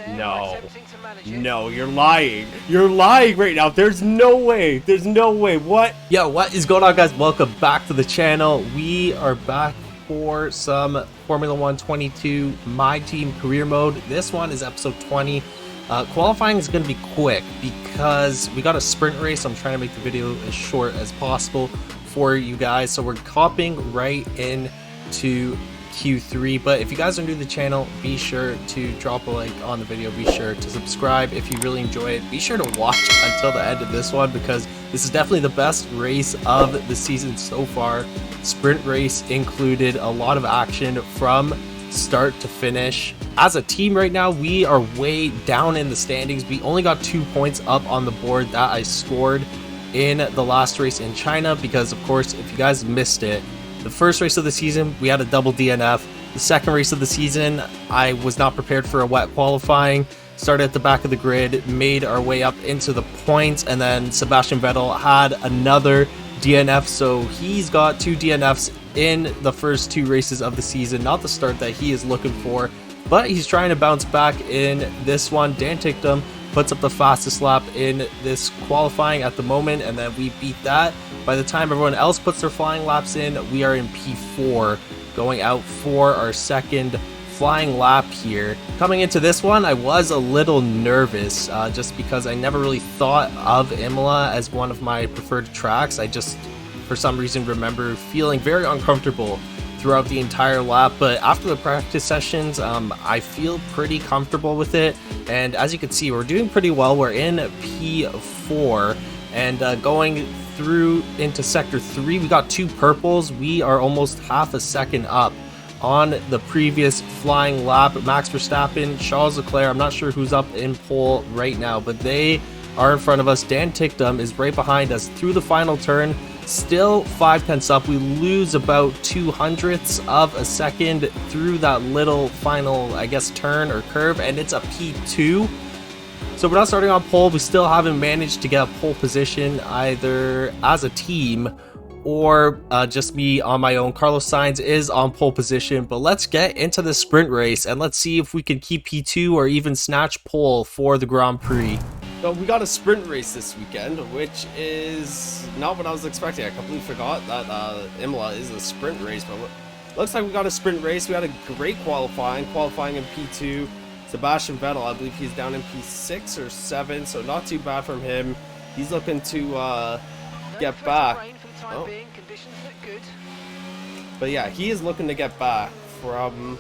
No. No, you're lying. You're lying right now. There's no way. There's no way. What? Yo, what is going on, guys? Welcome back to the channel. We are back for some Formula 1 22 My Team Career Mode. This one is episode 20. Qualifying is going to be quick because we got a sprint race. I'm trying to make the video as short as possible for you guys. So we're hopping right into Q3. But if you guys are new to the channel, be sure to drop a like on the video. Be sure to subscribe if you really enjoy it. Be sure to watch until the end of this one because this is definitely the best race of the season so far. Sprint race included, a lot of action from start to finish. As a team right now, we are way down in the standings. We only got 2 points up on the board that I scored in the last race in China because, of course, if you guys missed it, the first race of the season, we had a double DNF. The second race of the season, I was not prepared for a wet qualifying. Started at the back of the grid, made our way up into the points, and then Sebastian Vettel had another DNF, so he's got 2 DNFs in the first 2 races of the season. Not the start that he is looking for, but he's trying to bounce back in this one. Dan Ticktum puts up the fastest lap in this qualifying at the moment, and then we beat that. By the time everyone else puts their flying laps in, we are in P4, going out for our second flying lap here. Coming into this one, I was a little nervous just because I never really thought of Imola as one of my preferred tracks. I just, for some reason, remember feeling very uncomfortable throughout the entire lap, but after the practice sessions, I feel pretty comfortable with it, and as you can see, we're doing pretty well. We're in P4, and going through into sector 3, we got 2 purples. We are almost half a second up on the previous flying lap. Max Verstappen, Charles Leclerc, I'm not sure who's up in pole right now, but they are in front of us. Dan Ticktum is right behind us through the final turn, still 5/10 up. We lose about 200ths of a second through that little final, I guess, turn or curve, and it's a P2. So we're not starting on pole. We still haven't managed to get a pole position either as a team or just me on my own. Carlos Sainz is on pole position, but let's get into the sprint race and let's see if we can keep P2 or even snatch pole for the Grand Prix. So we got a sprint race this weekend, which is not what I was expecting. I completely forgot that Imola is a sprint race, but looks like we got a sprint race. We had a great qualifying in P2. Sebastian Vettel, I believe he's down in P6 or 7, so not too bad from him. He's looking to get back. Oh. But yeah, he is looking to get back from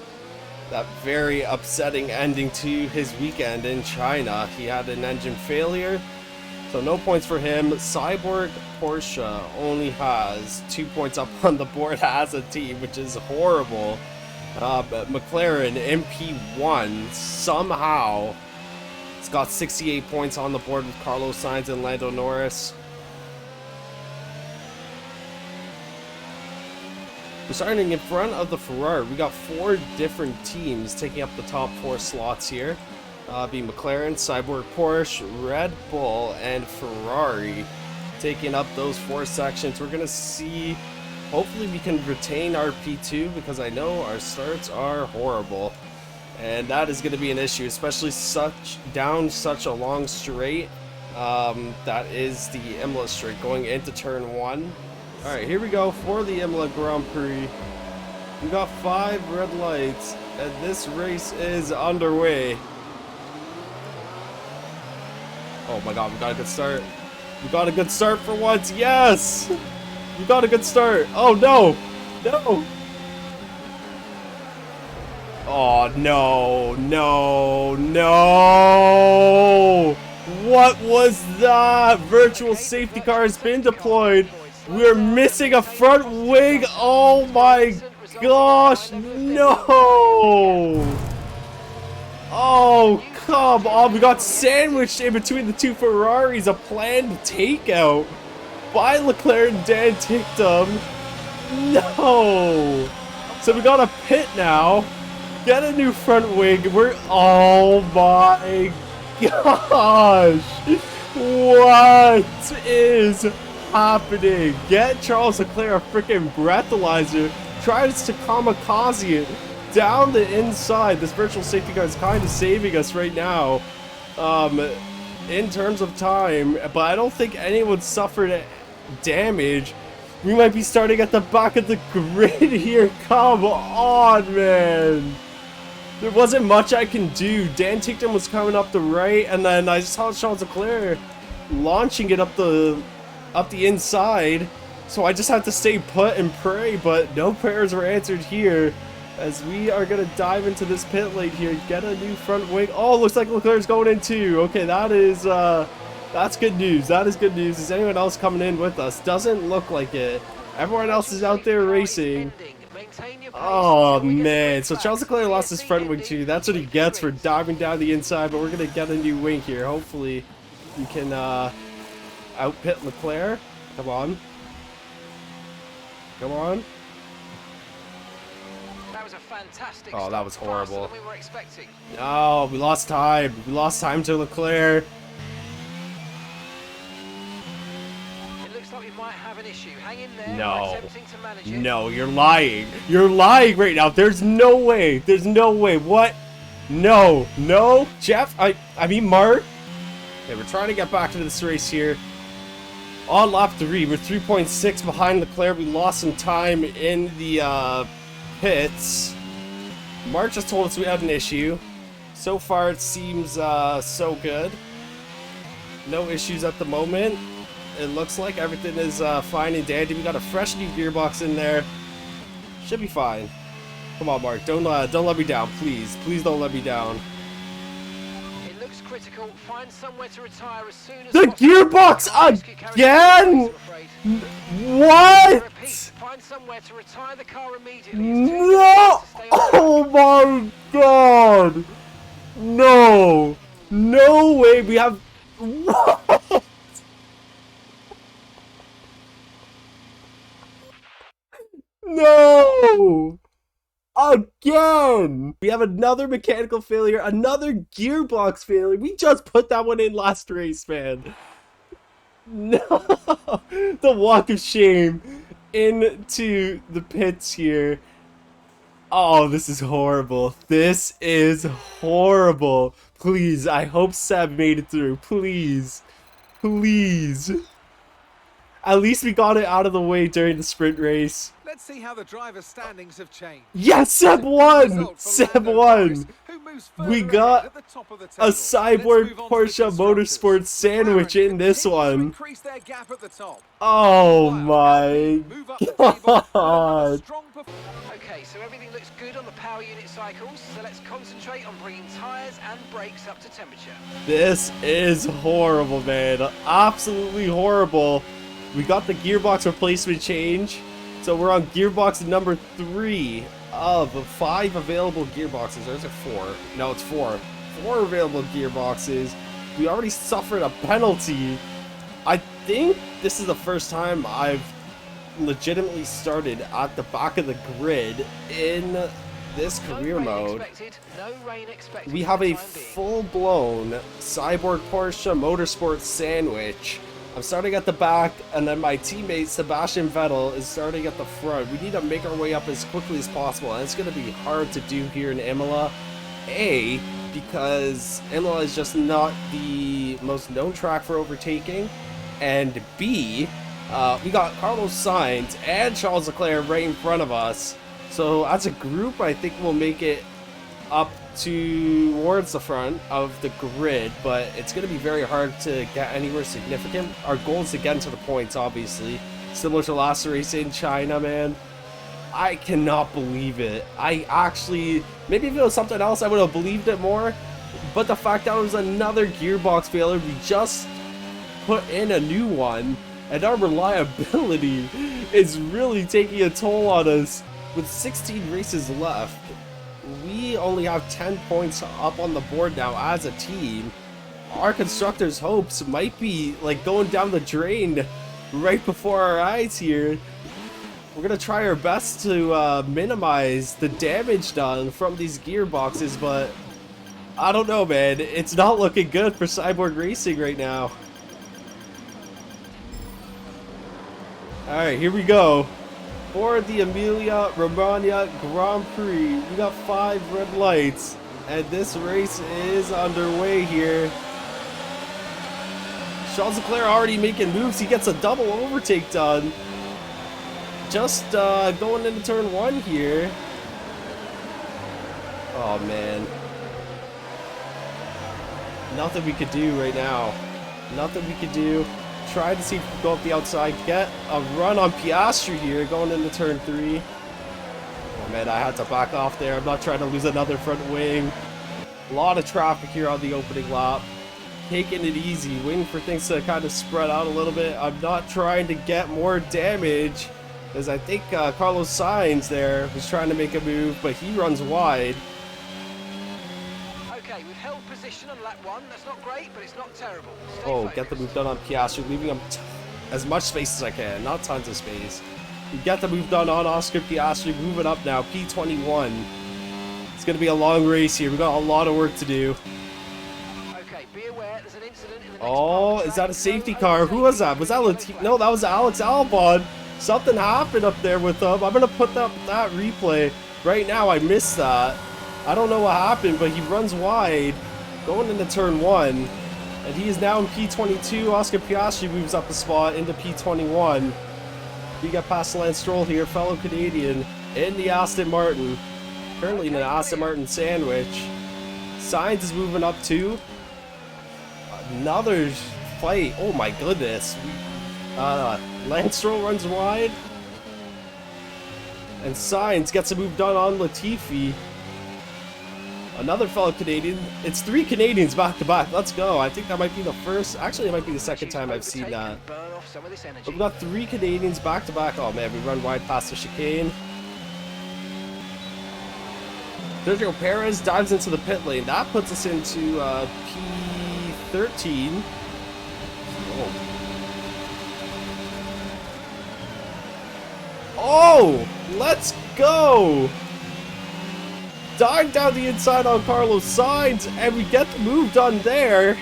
that very upsetting ending to his weekend in China. He had an engine failure, so no points for him. Cyborg Porsche only has 2 points up on the board as a team, which is horrible. But McLaren MP1 somehow it's got 68 points on the board with Carlos Sainz and Lando Norris. We're starting in front of the Ferrari. We got 4 different teams taking up the top 4 slots here. Be McLaren, Cyborg Porsche, Red Bull, and Ferrari taking up those 4 sections. We're gonna see. Hopefully we can retain our P2 because I know our starts are horrible, and that is going to be an issue, especially down such a long straight. That is the Imola straight going into turn 1. All right, here we go for the Imola Grand Prix. We got 5 red lights, and this race is underway. Oh my God, we got a good start. We got a good start for once. Yes. You got a good start. Oh no! No! Oh no! No! No! What was that? Virtual safety car has been deployed. We're missing a front wing. Oh my gosh! No! Oh come on! We got sandwiched in between the 2 Ferraris. A planned takeout by Leclerc and Dan Ticktum. No! So we got a pit now. Get a new front wing. Oh my gosh! What is happening? Get Charles Leclerc a freaking breathalyzer. Tries to kamikaze it down the inside. This virtual safety car is kind of saving us right now, in terms of time, but I don't think anyone suffered damage. We might be starting at the back of the grid here. Come on, man. There wasn't much I can do. Dan Tickton was coming up the right, and then I saw Charles Leclerc launching it up the inside. So I just had to stay put and pray, but no prayers were answered here. As we are going to dive into this pit lane here, get a new front wing. Oh, looks like Leclerc's going in too. Okay, that is, that's good news. That is good news. Is anyone else coming in with us? Doesn't look like it. Everyone else is out there racing. Oh, man. So Charles Leclerc lost his front wing too. That's what he gets for diving down the inside, but we're going to get a new wing here. Hopefully, we can, out-pit Leclerc. Come on. Come on. That was a fantastic Oh, that was horrible. Than we were expecting. Oh, we lost time. We lost time to Leclerc. It looks like we might have an issue. Hang in there. No. We're attempting to manage it. No, you're lying. You're lying right now. There's no way. There's no way. What? No. No. Jeff, I mean Mark. Okay, we're trying to get back into this race here. On lap 3, we're 3.6 behind Leclerc. We lost some time in the pits. Mark just told us we had an issue. So far, it seems so good. No issues at the moment. It looks like everything is fine and dandy. We got a fresh new gearbox in there. Should be fine. Come on, Mark. Don't let me down, please. Please don't let me down. It looks critical. Find somewhere to retire as soon as The possible. gearbox again? What? Repeat, find somewhere to retire the car immediately. No! Oh my god! No! No way! We have. What? No! Again! We have another mechanical failure, another gearbox failure. We just put that one in last race, man. No! The walk of shame into the pits here. Oh, this is horrible. This is horrible. Please, I hope Seb made it through. Please. Please. At least we got it out of the way during the sprint race. Let's see how the driver's standings have changed. Yes, Seb won! Seb won! We got a Cyborg Porsche Motorsports sandwich in this one. Oh my god. Okay, so everything looks good on the power unit cycles, so let's concentrate on bringing tyres and brakes up to temperature. This is horrible, man. Absolutely horrible. We got the gearbox replacement change. So we're on gearbox number 3 of 5 available gearboxes. There's a 4. No, it's 4. 4 available gearboxes. We already suffered a penalty. I think this is the first time I've legitimately started at the back of the grid in this career mode. No rain expected. We have a full-blown Cyborg Porsche Motorsports sandwich. I'm starting at the back, and then my teammate Sebastian Vettel is starting at the front. We need to make our way up as quickly as possible, and it's going to be hard to do here in Imola. A, because Imola is just not the most known track for overtaking, and B, we got Carlos Sainz and Charles Leclerc right in front of us. So as a group, I think we'll make it up towards the front of the grid, but it's going to be very hard to get anywhere significant. Our goal is to get into the points, obviously, similar to last race in China, man. I cannot believe it. I actually, maybe if it was something else I would have believed it more, but the fact that it was another gearbox failure, we just put in a new one, and our reliability is really taking a toll on us. With 16 races left, we only have 10 points up on the board now as a team. Our constructors' hopes might be like going down the drain right before our eyes here. We're gonna try our best to minimize the damage done from these gearboxes, but I don't know, man. It's not looking good for Cyborg Racing right now. Alright, here we go. for the Emilia Romagna Grand Prix. We got 5 red lights, and this race is underway here. Charles Leclerc already making moves. He gets a double overtake done. Just going into turn 1 here. Oh man. Nothing we could do right now. Nothing we could do. Try to see if we can go up the outside. Get a run on Piastri here going into turn 3. Oh man, I had to back off there. I'm not trying to lose another front wing. A lot of traffic here on the opening lap. Taking it easy, waiting for things to kind of spread out a little bit. I'm not trying to get more damage, as I think Carlos Sainz there was trying to make a move, but he runs wide. Okay, we've held position on lap 1. That's not great, but it's not terrible. Stay Oh, focused. get the move done on Piastri, leaving him as much space as I can, not tons of space. We get the move done on Oscar Piastri, moving up now, P21. It's going to be a long race here. We've got a lot of work to do. Okay, be aware there's an incident in the next Oh, part of is the that a track. safety No car? Who was that? Was that overtaking. Latifi? No, that was Alex Albon. Something happened up there with him. I'm going to put that replay. Right now, I missed that. I don't know what happened, but he runs wide going into turn 1. And he is now in P22. Oscar Piastri moves up a spot into P21. We got past Lance Stroll here, fellow Canadian, in the Aston Martin. Currently in an Aston Martin sandwich. Sainz is moving up too. Another fight. Oh my goodness. Lance Stroll runs wide. And Sainz gets a move done on Latifi. Another fellow Canadian. It's 3 Canadians back to back. Let's go. I think that might be the first. Actually, it might be the second time I've seen that. Overtake and burn off some of this energy. But we've got 3 Canadians back to back. Oh man, we run wide past the chicane. Sergio Perez dives into the pit lane. That puts us into P13. Oh, let's go! Dive down the inside on Carlos Sainz, and we get the move done there.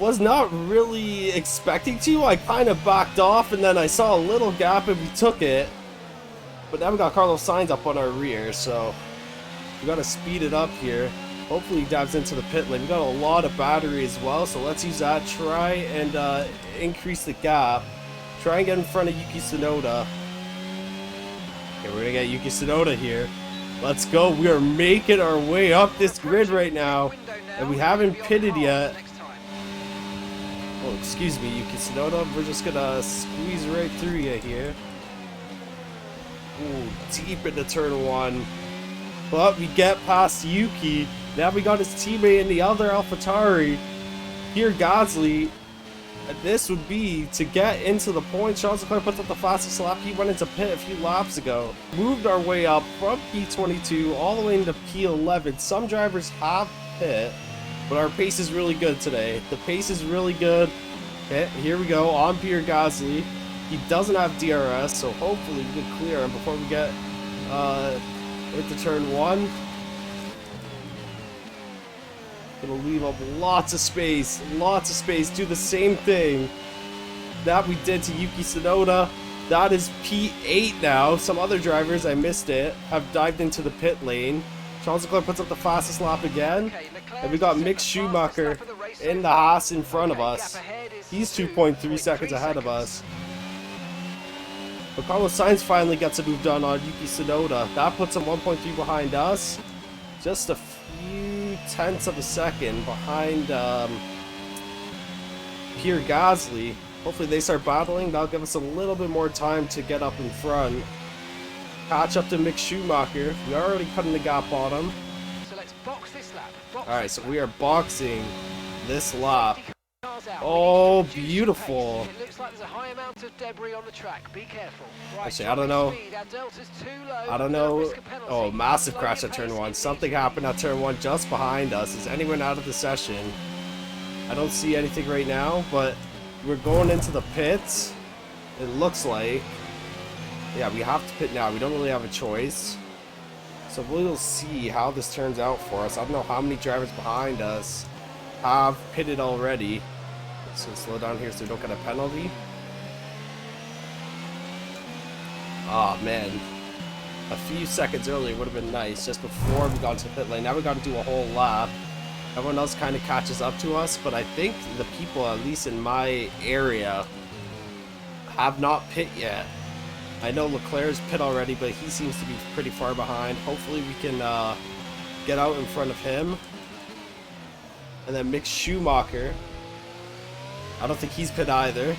Was not really expecting to. I kind of backed off, and then I saw a little gap, and we took it. But now we got Carlos Sainz up on our rear, so we got to speed it up here. Hopefully he dives into the pit lane. We got a lot of battery as well, so let's use that. Try and increase the gap. Try and get in front of Yuki Tsunoda. Okay, we're gonna get Yuki Tsunoda here. Let's go. We are making our way up this grid right now, and we haven't pitted yet. Oh, excuse me, Yuki Tsunoda. We're just gonna squeeze right through you here. Ooh, deep into turn 1. But we get past Yuki. Now we got his teammate in the other AlphaTauri, Pierre Gasly. And this would be to get into the points. Charles Leclerc puts up the fastest lap. He went into pit a few laps ago. Moved our way up from P22 all the way into P11. Some drivers have pit, but our pace is really good today. The pace is really good. Okay, here we go on Pierre Gasly. He doesn't have DRS, so hopefully we can clear him before we get into turn 1. Gonna leave up lots of space, do the same thing that we did to Yuki Tsunoda. That is P8 now. Some other drivers, I missed it, have dived into the pit lane. Charles Leclerc puts up the fastest lap again. And we got Mick Schumacher in the Haas in front of us. He's 2.3 seconds ahead of us. But Carlos Sainz finally gets a move done on Yuki Tsunoda. That puts him 1.3 behind us. Just a few tenths of a second behind Pierre Gasly. Hopefully they start battling. That'll give us a little bit more time to get up in front. Catch up to Mick Schumacher. We're already cutting the gap on him. So let's box this lap. Alright, so we are boxing this lap. Oh, beautiful. It looks like there's a high amount of debris on the track. Be careful. Right, Actually, I don't know. speed. Our delta's too low. I don't Don't know. risk a penalty. Oh, massive Slow crash your at turn pace 1. if Something needed. happened at turn 1 just behind us. Is anyone out of the session? I don't see anything right now, but we're going into the pits. It looks like. Yeah, we have to pit now. We don't really have a choice. So we'll see how this turns out for us. I don't know how many drivers behind us have pitted already. So slow down here so we don't get a penalty. Oh man, a few seconds earlier would have been nice, just before we got into the pit lane. Now we got to do a whole lap. Everyone else kind of catches up to us, but I think the people, at least in my area, have not pit yet. I know Leclerc's pit already, but he seems to be pretty far behind. Hopefully we can get out in front of him. And then Mick Schumacher. I don't think he's pit either.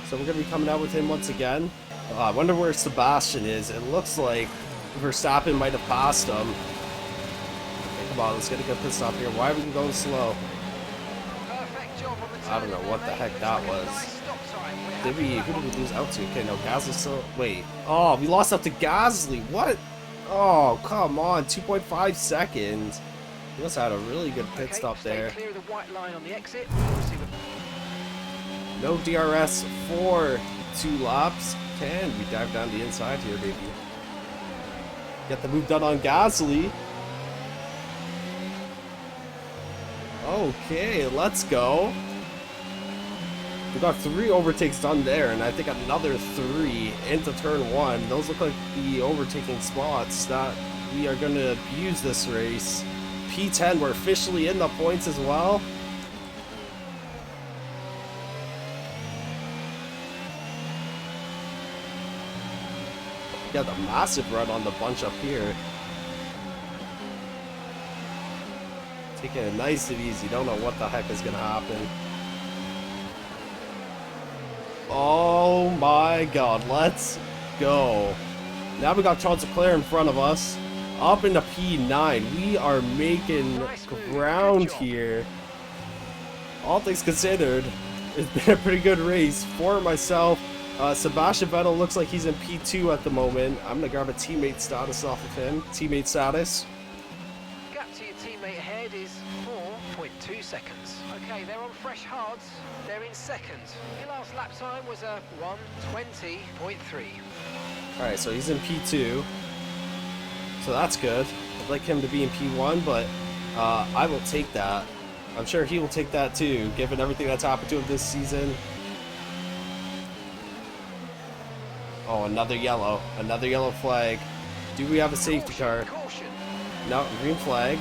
So we're going to be coming out with him once again. I wonder where Sebastian is. It looks like Verstappen might have passed him. Okay, come on, let's get a good pit stop here. Why are we going slow? Perfect job on the I don't know what the heck that was. Who did we lose out to? Okay, no, Gasly's still... Wait. Oh, we lost out to Gasly. What? Oh, come on. 2.5 seconds. He must have had a really good pit stop there. Clear of the white line on the exit. No DRS for 2 laps. Can we dive down the inside here, baby? Get the move done on Gasly. Okay, let's go. We got 3 overtakes done there, and I think another 3 into turn 1. Those look like the overtaking spots that we are going to abuse this race. P10, we're officially in the points as well. We got a massive run on the bunch up here. Taking it nice and easy. Don't know what the heck is going to happen. Oh my god, let's go. Now we got Charles Leclerc in front of us. Up into P9. We are making ground here. All things considered, it's been a pretty good race for myself. Sebastian Vettel looks like he's in P2 at the moment. I'm going to grab a teammate status off of him. Teammate status. Gap to your teammate ahead is 4.2 seconds. Okay, they're on fresh hards. They're in second. Your last lap time was a 1:20.3. Alright, so he's in P2. So that's good. I'd like him to be in P1, but I will take that. I'm sure he will take that too, given everything that's happened to him this season. Oh, another yellow flag. Do we have a safety car? Caution. No, green flag.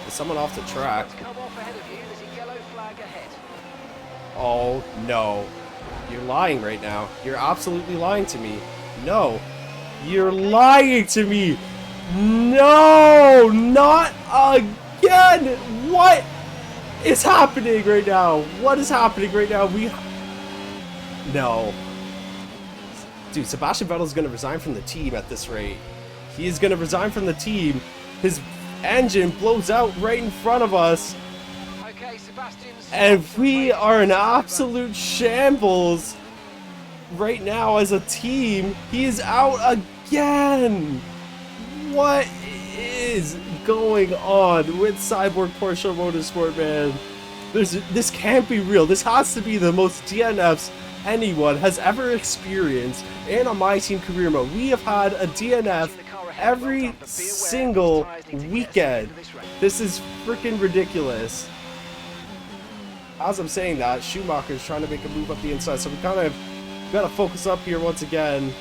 Is someone off the track? Come off ahead of you. There's a yellow flag ahead. Oh, no. You're lying right now. You're absolutely lying to me. No. You're lying to me. No, not again. What is happening right now? What is happening right now? No. Dude, Sebastian Vettel is going to resign from the team at this rate. He is going to resign from the team. His engine blows out right in front of us. Okay, Sebastian's... And we are in absolute shambles right now as a team. He is out again. What is going on with Cyborg Porsche Motorsport, man? This can't be real. This has to be the most DNFs anyone has ever experienced. And on my team career mode, we have had a DNF every single weekend. This is freaking ridiculous. As I'm saying that, Schumacher is trying to make a move up the inside, so we kind of got to focus up here once again.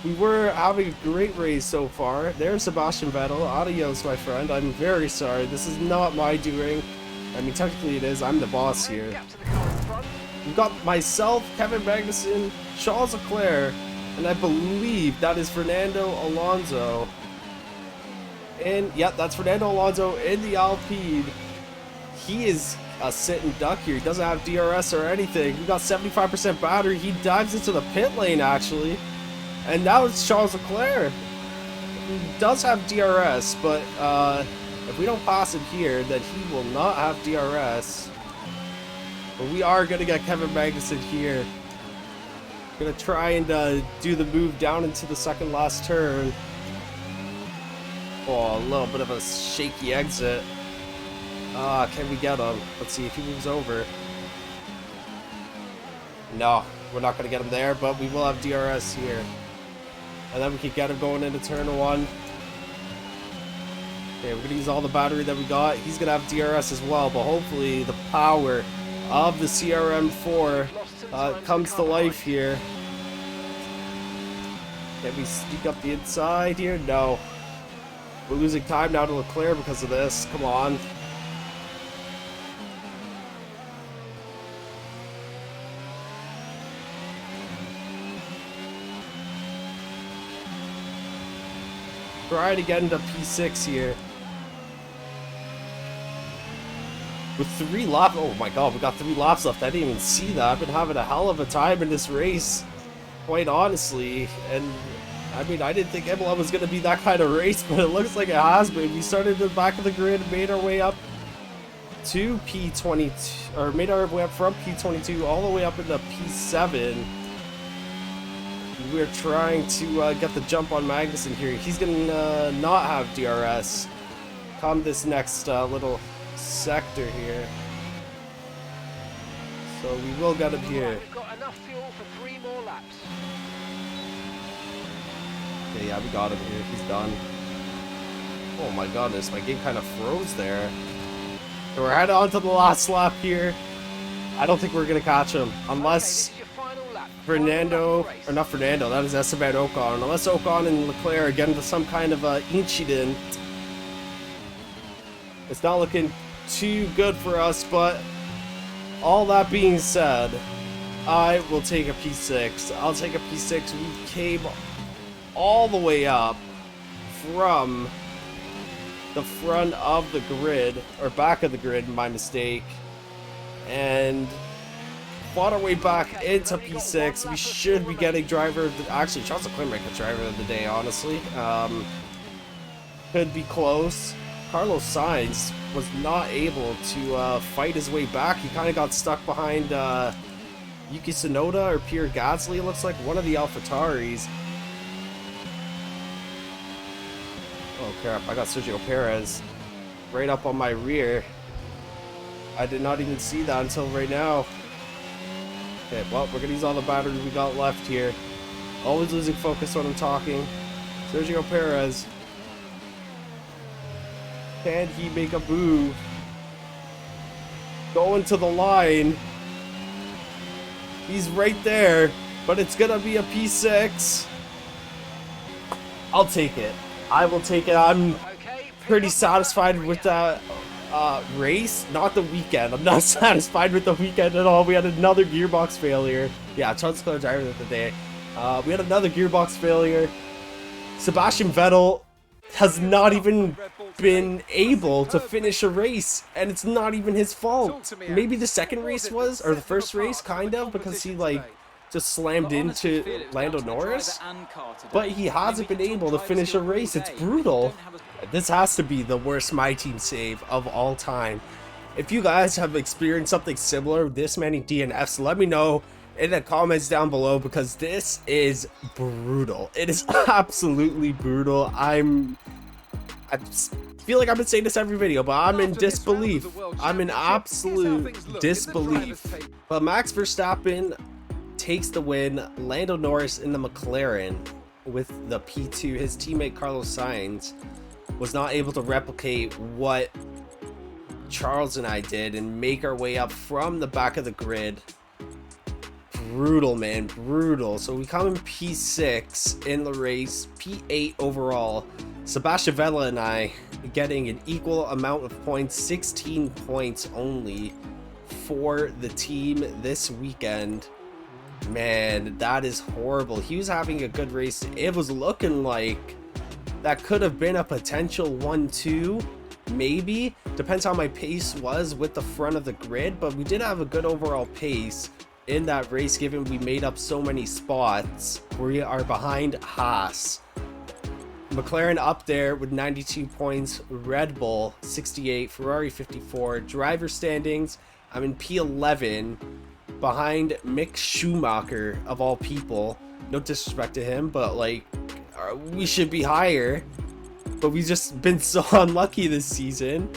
We were having a great race so far. There's Sebastian Vettel. Adios, my friend. I'm very sorry. This is not my doing. I mean, technically it is. I'm the boss here. We've got myself, Kevin Magnussen, Charles Leclerc, and I believe that is Fernando Alonso. And, yep, that's Fernando Alonso in the Alpine. He is a sitting duck here. He doesn't have DRS or anything. We got 75% battery. He dives into the pit lane, actually. And now it's Charles Leclerc. He does have DRS, but if we don't pass him here, then he will not have DRS. But we are going to get Kevin Magnussen here. Going to try and do the move down into the second last turn. Oh, a little bit of a shaky exit. Can we get him? Let's see if he moves over. No, we're not going to get him there, but we will have DRS here. And then we can get him going into turn 1. Okay, we're going to use all the battery that we got. He's going to have DRS as well, but hopefully the power of the CRM4 comes to life here. Can we sneak up the inside here? No. We're losing time now to Leclerc because of this. Come on. Try to get into P6 here. With 3 laps. Oh my god, we got 3 laps left. I didn't even see that. I've been having a hell of a time in this race, quite honestly. And I mean, I didn't think Imola was going to be that kind of race, but it looks like it has been. We started at the back of the grid, made our way up to P22, or made our way up from P22 all the way up into P7. We're trying to get the jump on Magnussen here. He's going to not have DRS come this next little sector here. So we will get him here. We've got enough fuel for 3 more laps. Okay, yeah, we got him here. He's done. Oh my goodness, my game kind of froze there. So we're heading on to the last lap here. I don't think we're going to catch him unless Fernando, or not Fernando, that is Esteban Ocon. Unless Ocon and Leclerc get into some kind of incident. It's not looking too good for us, but all that being said, I will take a P6. I'll take a P6. We came all the way up from the front of the grid, or back of the grid, my mistake, and fought our way back into P6. We should be getting driver of the, actually Charles Leclerc might get driver of the day, honestly. Could be close. Carlos Sainz was not able to fight his way back. He kind of got stuck behind Yuki Tsunoda or Pierre Gasly, it looks like, one of the AlphaTauris. Oh crap, I got Sergio Perez right up on my rear. I did not even see that until right now. Okay, well, we're gonna use all the batteries we got left here. Always losing focus when I'm talking. Sergio Perez. Can he make a move? Going to the line. He's right there, but it's gonna be a P6. I'll take it. I will take it. I'm pretty satisfied with that race, not the weekend. I'm not satisfied with the weekend at all. We had another gearbox failure. Yeah, Charles Leclerc driver of the day. We had another gearbox failure. Sebastian Vettel has not even been able to finish a race, and it's not even his fault. Maybe the second race was, or the first race, kind of, because he like just slammed into Lando Norris, but he hasn't been able to finish a race. It's brutal. This has to be the worst My Team save of all time. If you guys have experienced something similar, this many DNFs, let me know in the comments down below, because this is brutal. It is absolutely brutal. I feel like I've been saying this every video, but I'm in disbelief. I'm in absolute disbelief. But Max Verstappen takes the win. Lando Norris in the McLaren with the P2. His teammate Carlos Sainz was not able to replicate what Charles and I did and make our way up from the back of the grid. Brutal, man, brutal. So we come in P6 in the race, P8 overall. Sebastian Vettel and I getting an equal amount of points, 16 points only for the team this weekend. Man, that is horrible. He was having a good race. It was looking like that could have been a potential 1-2, maybe. Depends how my pace was with the front of the grid, but we did have a good overall pace in that race, given we made up so many spots. We are behind Haas. McLaren up there with 92 points, Red Bull 68, Ferrari 54. Driver standings, I'm in P11 behind Mick Schumacher, of all people. No disrespect to him, but like, we should be higher, but we've just been so unlucky this season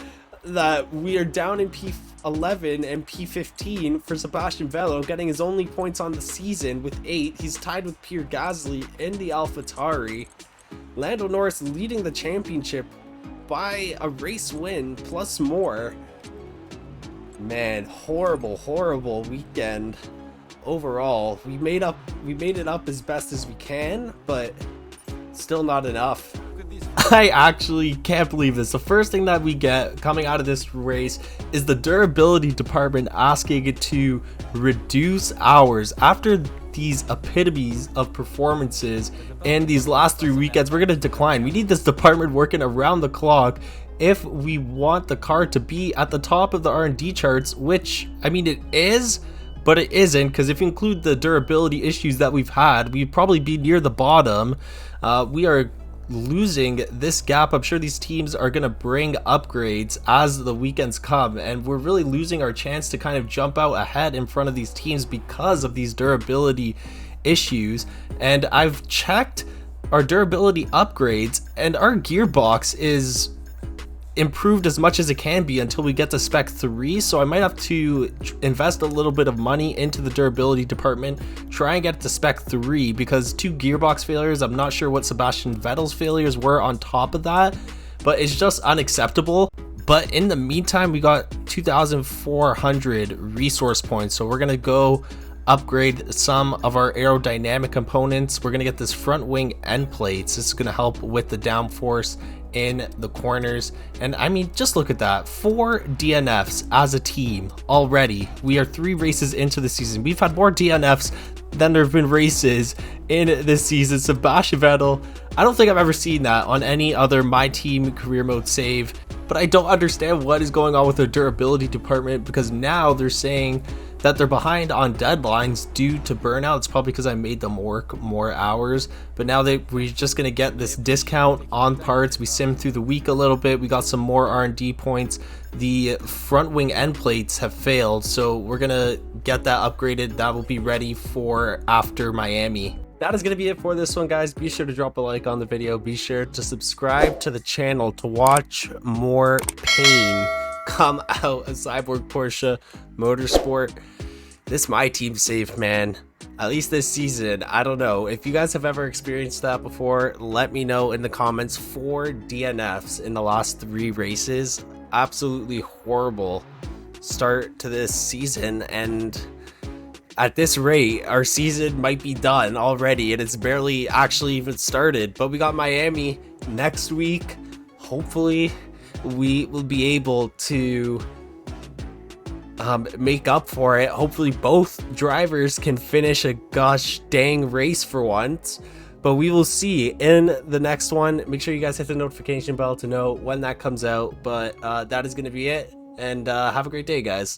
that we are down in P11 and P15 for Sebastian Vettel, getting his only points on the season with 8. He's tied with Pierre Gasly in the AlphaTauri. Lando Norris leading the championship by a race win plus more. Man, horrible weekend overall. We made it up as best as we can, but still not enough. I actually can't believe this. The first thing that we get coming out of this race is the durability department asking it to reduce hours. After these epitomes of performances and these last 3 weekends, we're going to decline. We need this department working around the clock if we want the car to be at the top of the R&D charts, which, I mean, it is, but it isn't, because if you include the durability issues that we've had, we'd probably be near the bottom. We are losing this gap. I'm sure these teams are going to bring upgrades as the weekends come, and we're really losing our chance to kind of jump out ahead in front of these teams because of these durability issues. And I've checked our durability upgrades, and our gearbox is improved as much as it can be until we get to spec 3, so I might have to invest a little bit of money into the durability department, try and get it to spec 3, because 2 gearbox failures, I'm not sure what Sebastian Vettel's failures were on top of that, but it's just unacceptable. But in the meantime, we got 2,400 resource points, so we're gonna go upgrade some of our aerodynamic components. We're gonna get this front wing end plates. This is gonna help with the downforce in the corners. And I mean, just look at that, 4 DNFs as a team already. We are 3 races into the season. We've had more DNFs than there have been races in this season. Sebastian Vettel, I don't think I've ever seen that on any other My Team career mode save. But I don't understand what is going on with their durability department, because now they're saying that they're behind on deadlines due to burnout. It's probably because I made them work more hours, but now we're just gonna get this discount on parts. We simmed through the week a little bit, we got some more R&D points. The front wing end plates have failed, so we're gonna get that upgraded. That will be ready for after Miami. That is going to be it for this one, guys. Be sure to drop a like on the video. Be sure to subscribe to the channel to watch more pain come out of Cyborg Porsche Motorsport. This My Team save, man. At least this season, I don't know. If you guys have ever experienced that before, let me know in the comments. 4 DNFs in the last 3 races. Absolutely horrible start to this season, and at this rate, our season might be done already, and it's barely actually even started. But we got Miami next week. Hopefully, we will be able to make up for it. Hopefully, both drivers can finish a gosh dang race for once. But we will see in the next one. Make sure you guys hit the notification bell to know when that comes out. But that is going to be it. And have a great day, guys.